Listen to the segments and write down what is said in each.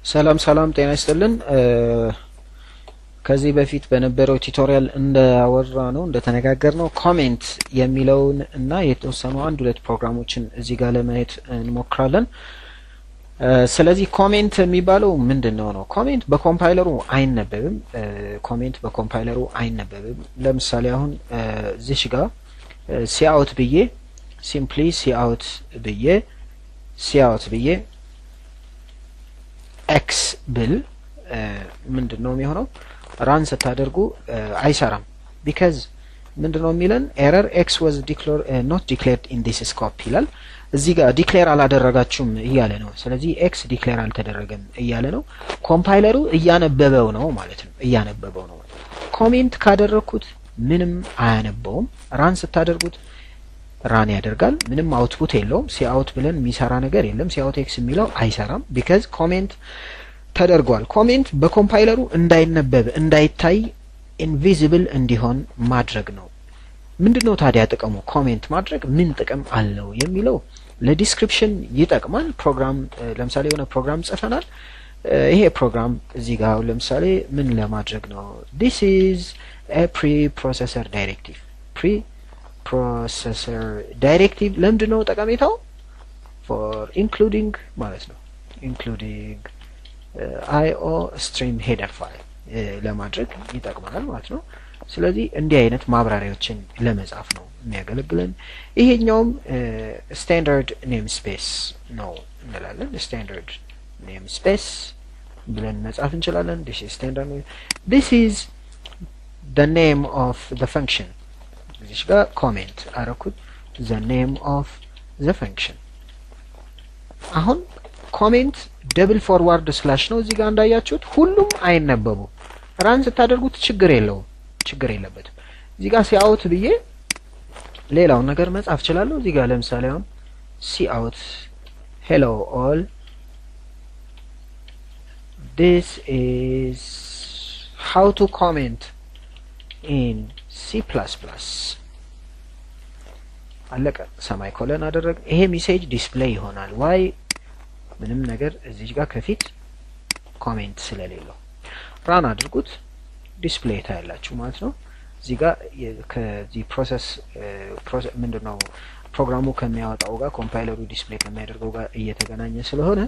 ሰላም ጤና ይስጥልን። ከዚህ በፊት በነበረው ቱቶሪያል እንዳወራነው እንደተነጋገርነው ኮሜንት የሚለውን እና የተወሰኑ አንድ ሁለት ፕሮግራሞችን እዚህ ጋር ለማየት እንሞክራለን። ስለዚህ ኮሜንት የሚባለው ምንድነው ነው? ኮሜንት በኮምፓይለሩ አይነበብም። ለምሳሌ አሁን እዚህ ጋር ሲአውት ብዬ ሲምፕሊ ሲአውት ብዬ ኤክስ ብል ምንድነው የሚሆነው? ራን ስታደርጉ አይሰራም። ቢካዝ ምንድነው የሚለን ኤረር ኤክስ ዋዝ ኖት ዲክሌርድ ኢን ዲስ ስኮፕ ይላል። እዚህ ጋር ዲክሌር አላደረጋችሁም እያለ ነው። ስለዚህ ኤክስ ዲክሌር አልተደረገም እያለ ነው። ኮምፓይለሩ እያነበበው ነው ማለት ነው። ኮሜንት ካደረኩት ምንም አያነበውም። ራን ስታደርጉት ራን ያደርጋል። ምንም አውትፑት የለውም። ሲአውት ብለን የሚሰራ ነገር የለም። ሲአውት ኤክስ የሚለው አይሰራም። ቢካዝ ኮሜንት ተደርጓል። ኮሜንት በኮምፓይለሩ እንዳይነበብ እንዳይታይ ኢንቪዚብል እንዲሆን ማድረግ ነው። ምንድነው ታዲያ ጥቅሙ? ኮሜንት ማድረግ ምን ጥቅም አለው የሚለው ለዲስክሪፕሽን ይጠቅማል። ፕሮግራም ለምሳሌ የሆነ ፕሮግራም ጽፈናል። ይሄ ፕሮግራም እዚህ ጋር ለምሳሌ ምን ለማድረግ ነው? this is a preprocessor directive ለምንድነው ጠቀሜታው? for including ማለት ነው including IO stream header file ለማድረግ ይጠቅማል ማለት ነው። ስለዚህ እንዲህ አይነት ማብራሪያዎችን ለመጻፍ ነው የሚያገለግለን። ይሄኛውም ስታንዳርድ ኔም ስፔስ ነው እንላለን። ስታንዳርድ ኔም ስፔስ ብለን መጻፍ እንችላለን። this is the name of the function። እዚህ ጋር ኮሜንት አረኩት the name of the function። አሁን ኮሜንት ደብል ፎርዋርድ ስላሽ ነው። እዚህ ጋር እንዳያችሁት ሁሉም አይነበቡ። ራን ስታደርጉት ችግር የለበትም። እዚህ ጋር ሲአውት ብዬ ሌላውን ነገር መጻፍ እችላለሁ። እዚህ ጋር ለምሳሌ አሁን ሲአውት hello all this is how to comment in C++። አለቀ። ሰማይ ኮለን አደረግ። ይሄ ሜሴጅ ዲስፕሌይ ይሆናል። ዋይ ምንም ነገር እዚህ ጋር ከፊት ኮሜንት ስለሌለው ራን አድርጉት ዲስፕሌይ ታያላችሁ ማለት ነው። እዚህ ጋር ከዚህ ፕሮሰስ ምንድነው ፕሮግራሙ ከሚያወጣው ጋር ኮምፓይለሩ ዲስፕሌይ ከሚያደርገው ጋር እየተገናኘ ስለሆነ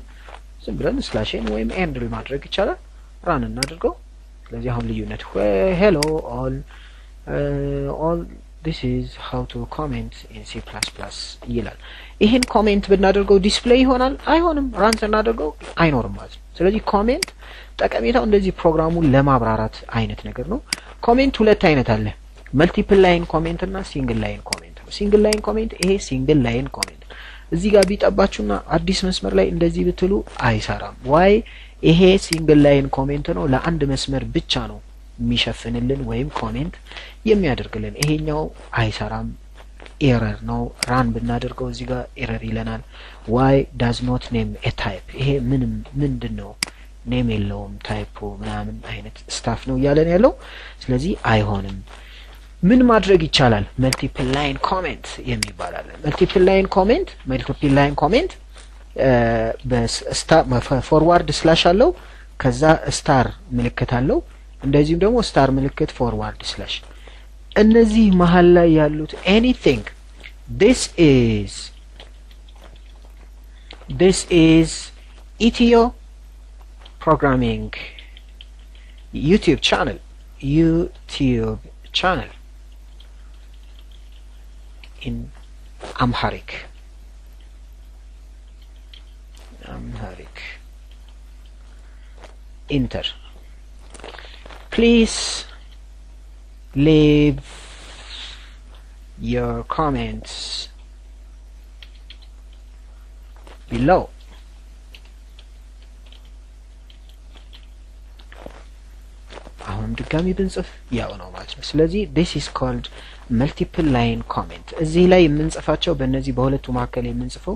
ዝም ብለን ስላሽን ወይም ኤንድል ማድረግ ይቻላል። ራን እናድርገው። ስለዚህ አሁን ልዩነት hello all this is how to comment in C++ ይላል። ይሄን ኮሜንት ብናደርገው ዲስፕሌይ ይሆናል? አይሆንም። ራን ስናደርገው አይኖርም ማለት ነው። ስለዚህ ኮሜንት ጠቀሜታው እንደዚህ ፕሮግራሙን ለማብራራት አይነት ነገር ነው። ኮሜንት ሁለት አይነት አለ። መልቲፕል ላይን ኮሜንት እና ሲንግል ላይን ኮሜንት ነው። ሲንግል ላይን ኮሜንት ይሄ ሲንግል ላይን ኮሜንት እዚህ ጋር ቢጠባችሁና አዲስ መስመር ላይ እንደዚህ ብትሉ አይሰራም። ዋይ ይሄ ሲንግል ላይን ኮሜንት ነው። ለአንድ መስመር ብቻ ነው የሚሸፍንልን ወይም ኮሜንት የሚያደርግልን። ይሄኛው አይሰራም፣ ኤረር ነው። ራን ብናደርገው እዚህ ጋር ኤረር ይለናል። ዋይ ዳዝ ኖት ኔም ኤ ታይፕ። ይሄ ምንድነው ኔም የለውም ታይፕ ምናምን አይነት ስታፍ ነው እያለን ያለው። ስለዚህ አይሆንም። ምን ማድረግ ይቻላል? መልቲፕል ላይን ኮሜንት የሚባል አለ። መልቲፕል ላይን ኮሜንት ፎርዋርድ ስላሽ አለው፣ ከዛ ስታር ምልክት አለው፣ እንደዚህም ደግሞ ስታር ምልክት ፎርዋርድ ስላሽ። እነዚህ መሃል ላይ ያሉት anything this is Ethio Programming YouTube channel in Amharic. Enter. Please leave your comments below. አሁን ድጋሚ ብንጽፍ ያው ነው ማለት ነው። ስለዚህ this is called multiple line comment። እዚህ ላይ የምንጽፋቸው በእነዚህ በሁለቱ መካከል የምንጽፈው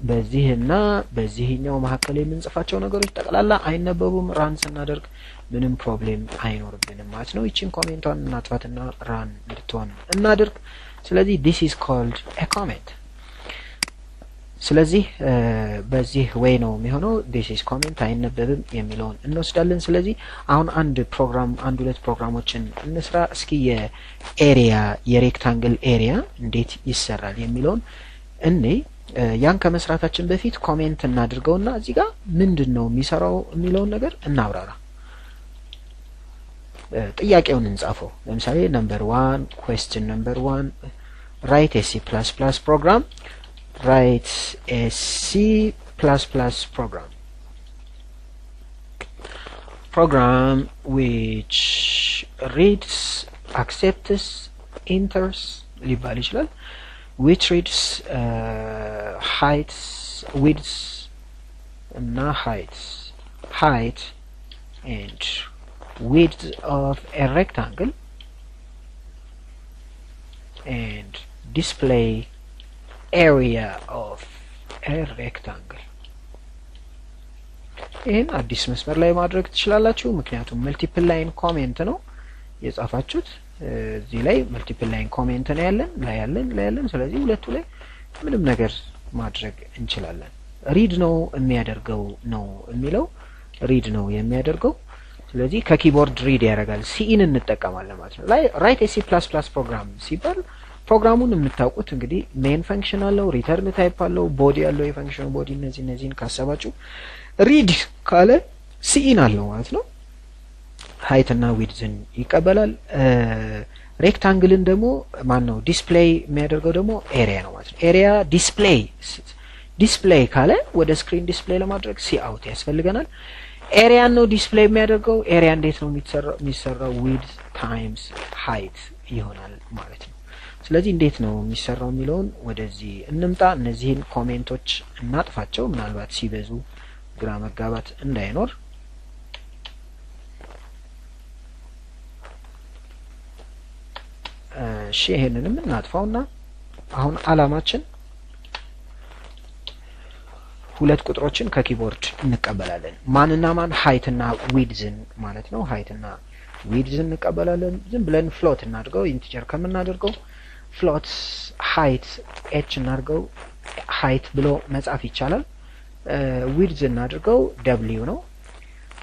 በዚህና በዚህኛው መካከል የምንጽፋቸው ነገሮች ጠቅላላ አይነበቡም። ራን ስናደርግ ምንም ፕሮብሌም አይኖርብንም ማለት ነው። እቺን ኮሜንቷን እናጥፋትና ራን እንድትሆን እናድርግ። ስለዚህ this is called a comment። ስለዚህ በዚህ ወይ ነው የሚሆነው this is comment አይነበብም የሚለውን እንወስዳለን። ስለዚህ አሁን አንድ ሁለት ፕሮግራሞችን እንስራ እስኪ የኤሪያ የሬክታንግል ኤሪያ እንዴት ይሰራል የሚለውን ያን ከመስራታችን በፊት ኮሜንት እናድርገውና እዚህ ጋር ምንድነው የሚሰራው የሚለውን ነገር እናብራራ። ጥያቄውን እንጻፈው። ለምሳሌ ነምበር 1 question number 1 write a C++ program write a C++ program which reads accepts enters ሊባል ይችላል which reads heights widths እና height and width of a rectangle and display area of a rectangle ይሄን አዲስ መስመር ላይ ማድረግ ትችላላችሁ ምክንያቱም መልቲፕል ላይን ኮሜንት ነው የጻፋችሁት እዚህ ላይ መልቲፕል ላይን ኮሜንት ነው ያለን ስለዚህ ሁለቱ ላይ ምንም ነገር ማድረግ እንችላለን ሪድ ነው የሚያደርገው ነው የሚለው ሪድ ነው የሚያደርገው ስለዚህ ከኪቦርድ ሪድ ያደርጋል ሲኢን እንጠቀማለን ማለት ነው ራይት ኤ ሲ++ ፕሮግራም ሲባል ፕሮግራሙን የምታውቁት እንግዲህ ሜን ፈንክሽን አለው ሪተርን ታይፕ አለው ቦዲ አለው የፈንክሽኑ ቦዲ እነዚህን ካሰባችሁ ሪድ ካለ ሲኢን አለው ማለት ነው height እና widthን ይቀበላል ሬክታንግልን ደግሞ ማን ነው ዲስፕሌይ የሚያደርገው ደግሞ ኤሪያ ነው ማለት ነው ኤሪያ ዲስፕሌይ ካለ ወደ ስክሪን ዲስፕሌይ ለማድረግ ሲ አውት ያስፈልገናል ኤሪያ ነው ዲስፕሌይ የሚያደርገው ኤሪያ እንዴት ነው የሚሰራው width times height ይሆናል ማለት ነው ስለዚህ እንዴት ነው የሚሰራው የሚለውን ወደዚህ እንምጣ እነዚህን ኮሜንቶች እናጥፋቸው ምናልባት ሲበዙ ግራ መጋባት እንዳይኖር እሺ ይሄንንም እናጥፋውና አሁን አላማችን ሁለት ቁጥሮችን ከኪቦርድ እንቀበላለን ማንና ማን height እና widthን ማለት ነው height እና widthን እንቀበላለን ዝም ብለን ፍሎት እናድርገው ኢንቲጀር ከምናደርገው ፍሎት height h እናድርገው height ብሎ መጻፍ ይቻላል width እናድርገው w ነው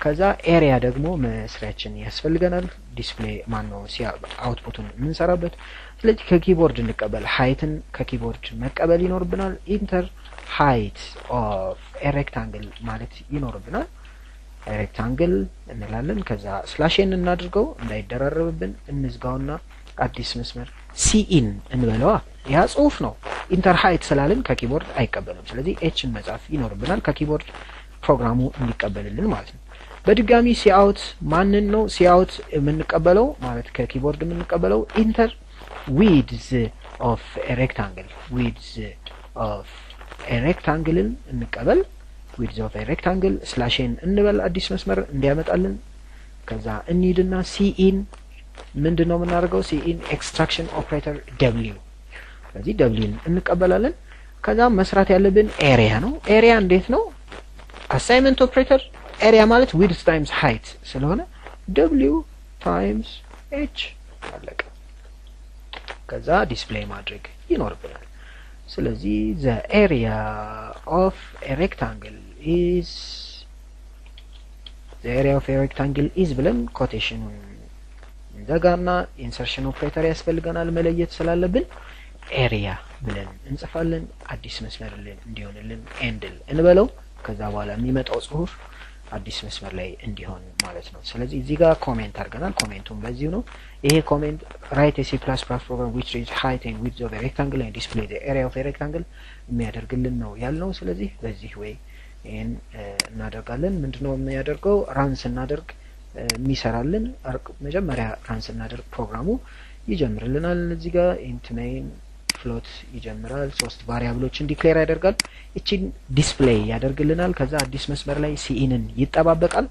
ከዛ ኤሪያ ደግሞ መስሪያችን ያስፈልገናል ዲስፕሌይ ማን ነው አውትፑቱን የምንሰራበት ስለዚህ ከኪቦርድ እንቀበል heighትን ከኪቦርድ መቀበል ይኖርብናል ኢንተር height of a rectangle ማለት ይኖርብናል ሬክታንግል እንላለን ከዛ ስላሽን እናድርገው እንዳይደራረብብን እንዝጋውና አዲስ መስመር ሲኢን እንበለዋ ያ ጽሁፍ ነው ኢንተር height ስላልን ከኪቦርድ አይቀበልም ስለዚህ ኤችን መጻፍ ይኖርብናል ከኪቦርድ ፕሮግራሙ እንዲቀበልልን ማለት ነው በድጋሚ ሲአውት ማንን ነው ሲአውት የምንቀበለው ማለት ከኪቦርድ የምንቀበለው ኢንተር width of a rectangle እንቀበል width of a rectangle ስላሽን እንበል አዲስ መስመር እንዲያመጣልን ከዛ እንሂድና ሲኢን ምንድነው የምናደርገው ሲኢን ኤክስትራክሽን ኦፕሬተር w ስለዚህ wን እንቀበላለን ከዛ መስራት ያለብን ኤሪያ ነው ኤሪያ እንዴት ነው አሳይንመንት ኦፕሬተር ኤሪያ ማለት width times height ስለሆነ w times h አለቀ ከዛ ዲስፕሌይ ማድረግ ይኖርብናል ስለዚህ the area of a rectangle is ብለን ኮቴሽኑን እንደጋና ኢንሰርሽን ኦፕሬተር ያስፈልገናል መለየት ስላለብን ኤሪያ ብለን እንጽፋለን አዲስ መስመር እንዲሆንልን ኤንድል እንበለው ከዛ በኋላ የሚመጣው ጽሁፍ አዲስ መስመር ላይ እንዲሆን ማለት ነው ስለዚህ እዚህ ጋር ኮሜንት አድርገናል ኮሜንቱን በዚሁ ነው ይሄ ኮሜንት write a C++ program which reads height and width of a rectangle and display the area of a rectangle የሚያደርግልን ነው ያልነው ስለዚህ በዚህ ወይ ይሄን እናደርጋለን ምንድነው የሚያደርገው ራን ስናደርግ የሚሰራልን መጀመሪያ ራን ስናደርግ ፕሮግራሙ ይጀምርልናል እዚህ ጋር int main ፍሎት ይጀምራል ሶስት ቫሪያብሎችን ዲክሌር ያደርጋል እቺን ዲስፕሌይ ያደርግልናል ከዛ አዲስ መስመር ላይ ሲኢንን ይጠባበቃል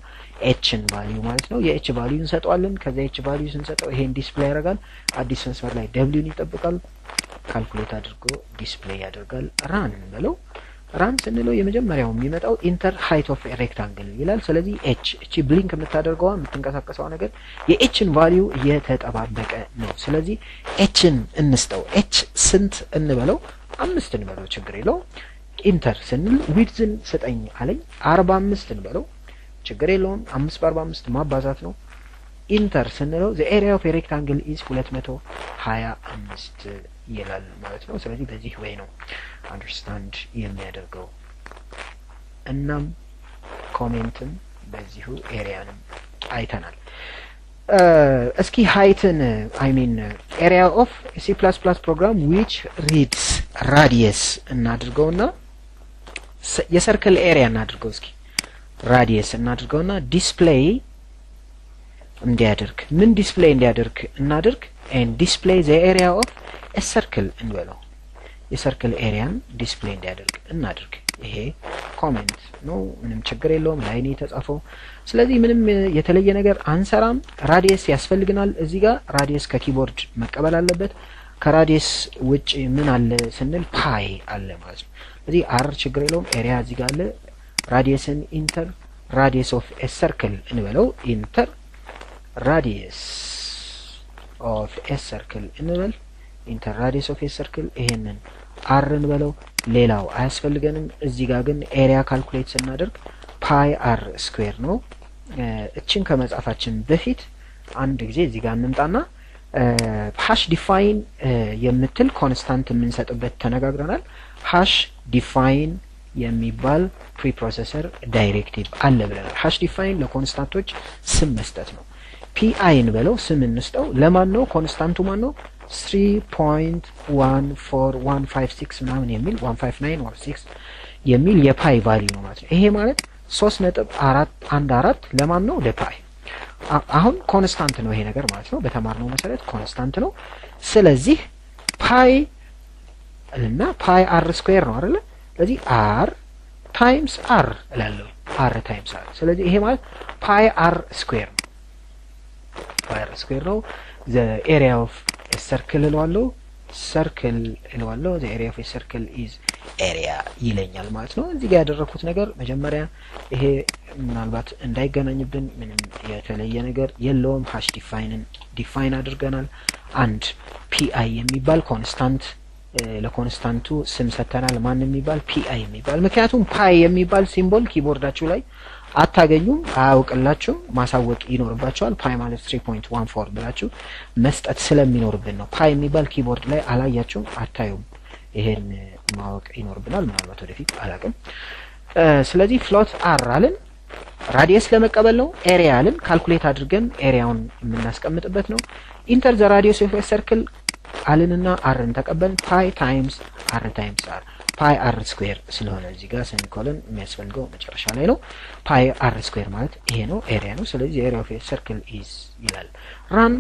ኤችን ቫልዩ ማለት ነው የኤች ቫልዩ እንሰጠዋለን ከዛ ኤች ቫልዩ ስንሰጠው ይሄን ዲስፕሌይ ያደርጋል አዲስ መስመር ላይ ደብሊውን ይጠብቃል ካልኩሌት አድርጎ ዲስፕሌይ ያደርጋል ራን እንበለው ራን ስንለው የመጀመሪያው የሚመጣው ኢንተር height of a rectangle ይላል ስለዚህ ኤች እቺ ብሊንክ የምታደርገው የምትንቀሳቀሰው ነገር የኤችን ቫልዩ እየተጠባበቀ ነው ስለዚህ ኤችን እንስጠው ኤች ስንት እንበለው 5 እንበለው ችግር የለው ኢንተር ስንል ዊድዝን ስጠኝ አለኝ 45 እንበለው ችግር የለውም 5 በ45 ማባዛት ነው ኢንተር ስንለው the area of a rectangle is 225 ይላል ማለት ነው ስለዚህ በዚህ ወይ ነው አንደርስታንድ የሚያደርገው እናም ኮሜንትም በዚሁ ኤሪያንም አይተናል እስኪ ሃይትን I mean area of C++ program which reads radius እናድርገውና የሰርክል ኤሪያ እናድርገው እስኪ radius እናድርገውና ዲስፕሌይ እንዲያደርግ ምን ዲስፕሌይ እንዲያደርግ እናድርግ and display the area of a circle እንበለው የሰርክል ኤሪያን ዲስፕሌይ እንዲያደርግ እናድርግ ይሄ ኮሜንት ነው ምንም ችግር የለውም ላይ ነው የተጻፈው ስለዚህ ምንም የተለየ ነገር አንሰራም ራዲየስ ያስፈልግናል እዚህ ጋር ራዲየስ ከኪቦርድ መቀበል አለበት ከራዲየስ ውጪ ምን አለ ስንል ፓይ አለ ማለት ነው ስለዚህ አር ችግር የለውም ኤሪያ እዚህ ጋር አለ ራዲየስን ኢንተር ራዲየስ ኦፍ ኤ ሰርክል እንበለው ኢንተር ራዲየስ ኦፍ ኤ ሰርክል እንበል ኢንተር ራዲየስ ኦፍ ኤ ሰርክል ይሄንን አር እንበለው ሌላው አያስፈልገንም እዚህ ጋር ግን ኤሪያ ካልኩሌት ስናደርግ ፓይ አር ስኩዌር ነው እቺን ከመጻፋችን በፊት አንድ ጊዜ እዚህ ጋር እንምጣና ሃሽ ዲፋይን የምትል ኮንስታንት የምንሰጥበት ተነጋግረናል ሃሽ ዲፋይን የሚባል ፕሪፕሮሰሰር ዳይሬክቲቭ አለ ብለናል ሃሽ ዲፋይን ለኮንስታንቶች ስም መስጠት ነው ፒአይ እንበለው ስም እንስጠው ለማን ነው ኮንስታንቱ ማን ነው 3.14156 ምናምን የሚል 159 or 6 የሚል የፓይ ቫልዩ ነው ማለት ነው ይሄ ማለት 3.414 ለማን ነው ለፓይ አሁን ኮንስታንት ነው ይሄ ነገር ማለት ነው በተማርነው መሰረት ኮንስታንት ነው ስለዚህ ፓይ እና ፓይ አር ስኩዌር ነው አይደል ስለዚህ አር ታይምስ አር እላለሁ አር ታይምስ አር ስለዚህ ይሄ ማለት ፓይ አር ስኩዌር ነው ፓይ አር ስኩዌር ነው the area of a circle እለዋለሁ circle እለዋለሁ the area of a circle is area ይለኛል ማለት ነው እዚህ ጋር ያደረኩት ነገር መጀመሪያ ይሄ ምናልባት እንዳይገናኝብን ምንም የተለየ ነገር የለውም ሃሽ ዲፋይን አድርገናል አንድ pi የሚባል ኮንስታንት ለኮንስታንቱ ስም ሰተናል ማን የሚባል pi የሚባል ምክንያቱም pi የሚባል ሲምቦል ኪቦርዳችሁ ላይ አታገኙም አያውቅላችሁም ማሳወቅ ይኖርባችኋል pi ማለት 3.14 ብላችሁ መስጠት ስለሚኖርብን ነው pi የሚባል ኪቦርድ ላይ አላያችሁም አታዩም ይሄን ማወቅ ይኖርብናል ምናልባት ወደፊት አላቅም ስለዚህ ፍሎት አር አለን ራዲየስ ለመቀበል ነው ኤሪያ አለን ካልኩሌት አድርገን ኤሪያውን የምናስቀምጥበት ነው ኢንተር ዘ ራዲየስ ኦፍ ኤ ሰርክል አለንና አርን ተቀበልን ፓይ ታይምስ አር ታይምስ አር ፓይ አር ስኩዌር ስለሆነ እዚህ ጋር ሴሚኮሎን የሚያስፈልገው መጨረሻ ላይ ነው ፓይ አር ስኩዌር ማለት ይሄ ነው ኤሪያ ነው ስለዚህ ኤሪያ ኦፍ ኤ ሰርክል ኢዝ ይላል ራን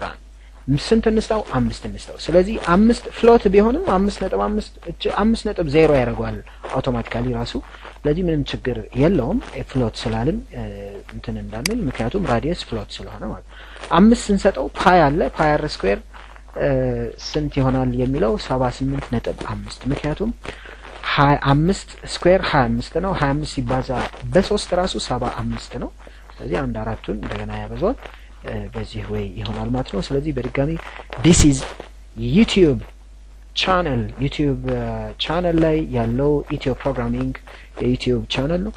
ራን ስንት እንስታው 5 እንስታው ስለዚህ 5 ፍሎት ቢሆንም 5.0 ያደርጋል አውቶማቲካሊ ራሱ ስለዚህ ምንም ችግር የለውም ፍሎት ስላልን እንትን እንዳንል ምክንያቱም ራዲየስ ፍሎት ስለሆነ ማለት 5 ስንሰጠው ፓይ አለ ፓይ አር ስኩዌር ስንት ይሆናል የሚለው 78.5 ምክንያቱም 25 ስኩዌር 25 ነው 25 ሲባዛ በ3 ራሱ 75 ነው ስለዚህ አንድ አራቱን እንደገና ያበዛዋል በዚህ ወይ ይሆናል ማለት ነው ስለዚህ በድጋሚ this is YouTube channel ላይ ያለው ኢትዮ ፕሮግራሚንግ የዩቲዩብ ቻናል ነው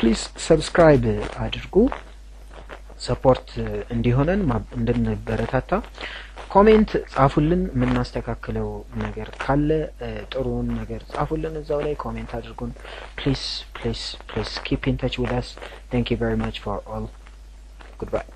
ፕሊዝ ሰብስክራይብ አድርጉ ሰፖርት እንዲሆነን እንድንበረታታ ኮሜንት ጻፉልን ምናስተካክለው ነገር ካለ ጥሩን ነገር ጻፉልን እዛው ላይ ኮሜንት አድርጉን please keep in touch with us thank you very much for all goodbye